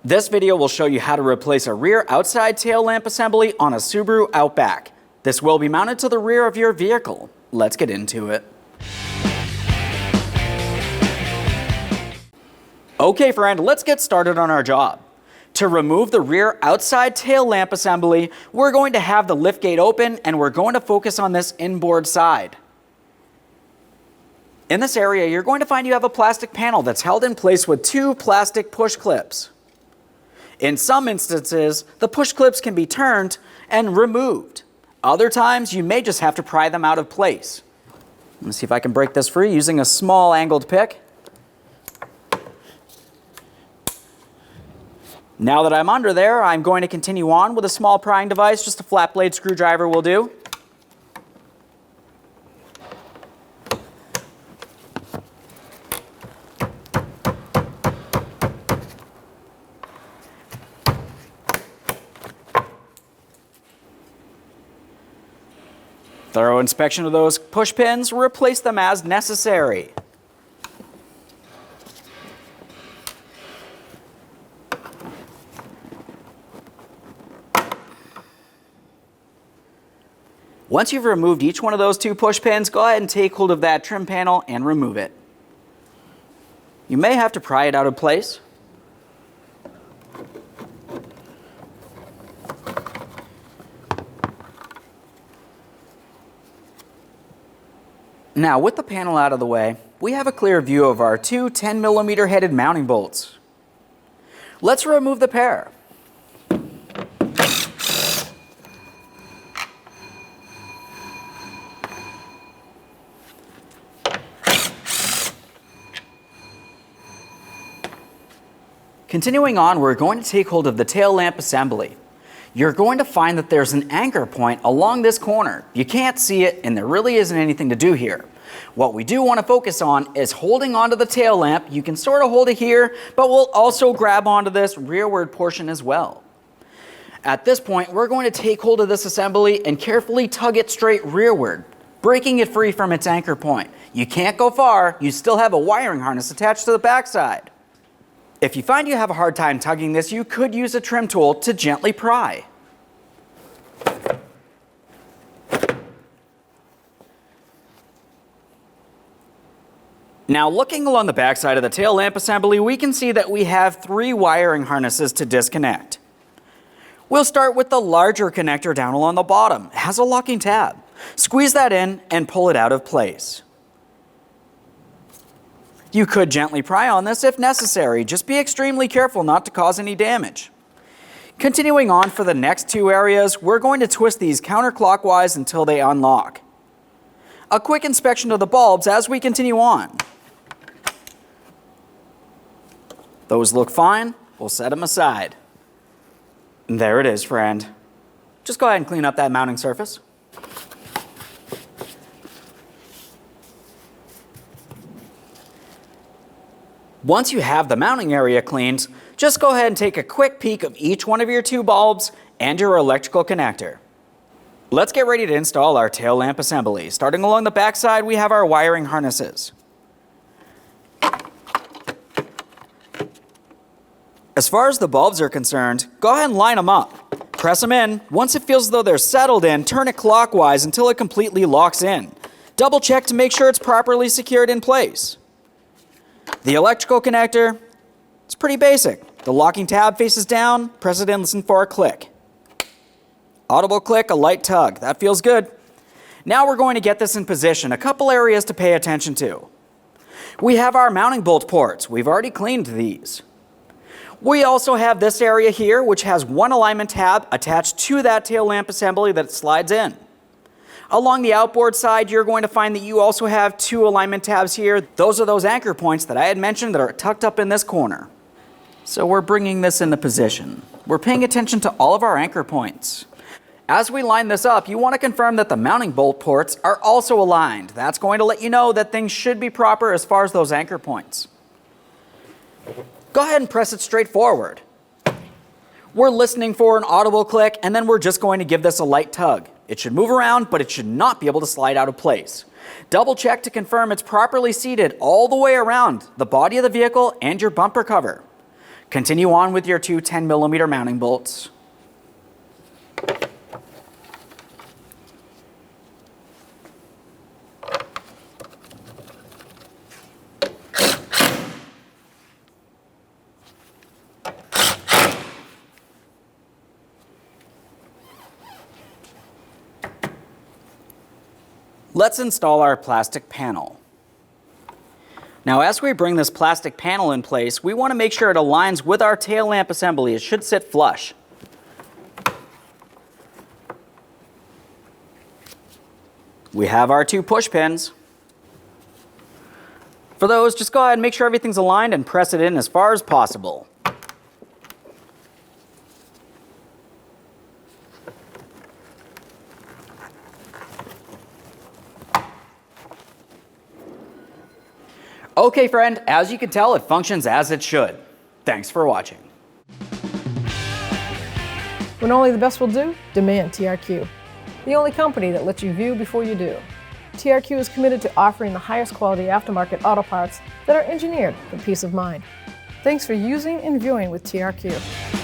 This video will show you how to replace a rear outside tail lamp assembly on a Subaru Outback. This will be mounted to the rear of your vehicle. Let's get into it. Okay friend, let's get started on our job. To remove the rear outside tail lamp assembly, we're going to have the liftgate open and we're going to focus on this inboard side. In this area, you're going to find you have a plastic panel that's held in place with two plastic push clips. In some instances, the push clips can be turned and removed. Other times, you may just have to pry them out of place. Let me see if I can break this free using a small angled pick. Now that I'm under there, I'm going to continue on with a small prying device. Just a flat blade screwdriver will do. Thorough inspection of those push pins, replace them as necessary. Once you've removed each one of those two push pins, go ahead and take hold of that trim panel and remove it. You may have to pry it out of place. Now, with the panel out of the way, we have a clear view of our two 10mm headed mounting bolts. Let's remove the pair. Continuing on, we're going to take hold of the tail lamp assembly. You're going to find that there's an anchor point along this corner. You can't see it, and there really isn't anything to do here. What we do want to focus on is holding onto the tail lamp. You can sort of hold it here, but we'll also grab onto this rearward portion as well. At this point, we're going to take hold of this assembly and carefully tug it straight rearward, breaking it free from its anchor point. You can't go far. You still have a wiring harness attached to the backside. If you find you have a hard time tugging this, you could use a trim tool to gently pry. Now, looking along the backside of the tail lamp assembly, we can see that we have three wiring harnesses to disconnect. We'll start with the larger connector down along the bottom. It has a locking tab. Squeeze that in and pull it out of place. You could gently pry on this if necessary. Just be extremely careful not to cause any damage. Continuing on for the next two areas, we're going to twist these counterclockwise until they unlock. A quick inspection of the bulbs as we continue on. Those look fine. We'll set them aside. And there it is, friend. Just go ahead and clean up that mounting surface. Once you have the mounting area cleaned, just go ahead and take a quick peek of each one of your two bulbs and your electrical connector. Let's get ready to install our tail lamp assembly. Starting along the back side, we have our wiring harnesses. As far as the bulbs are concerned, go ahead and line them up. Press them in. Once it feels as though they're settled in, turn it clockwise until it completely locks in. Double check to make sure it's properly secured in place. The electrical connector, it's pretty basic. The locking tab faces down, press it in, listen for a click. Audible click, a light tug. That feels good. Now we're going to get this in position. A couple areas to pay attention to. We have our mounting bolt ports. We've already cleaned these. We also have this area here, which has one alignment tab attached to that tail lamp assembly that slides in. Along the outboard side, you're going to find that you also have two alignment tabs here. Those are those anchor points that I had mentioned that are tucked up in this corner. So we're bringing this into position. We're paying attention to all of our anchor points. As we line this up, you want to confirm that the mounting bolt ports are also aligned. That's going to let you know that things should be proper as far as those anchor points. Go ahead and press it straight forward. We're listening for an audible click, and then we're just going to give this a light tug. It should move around, but it should not be able to slide out of place. Double check to confirm it's properly seated all the way around the body of the vehicle and your bumper cover. Continue on with your two 10mm mounting bolts. Let's install our plastic panel. Now, as we bring this plastic panel in place, we want to make sure it aligns with our tail lamp assembly. It should sit flush. We have our two push pins. For those, just go ahead and make sure everything's aligned and press it in as far as possible. Okay, friend, as you can tell, it functions as it should. Thanks for watching. When only the best will do, demand TRQ. The only company that lets you view before you do. TRQ is committed to offering the highest quality aftermarket auto parts that are engineered for peace of mind. Thanks for using and viewing with TRQ.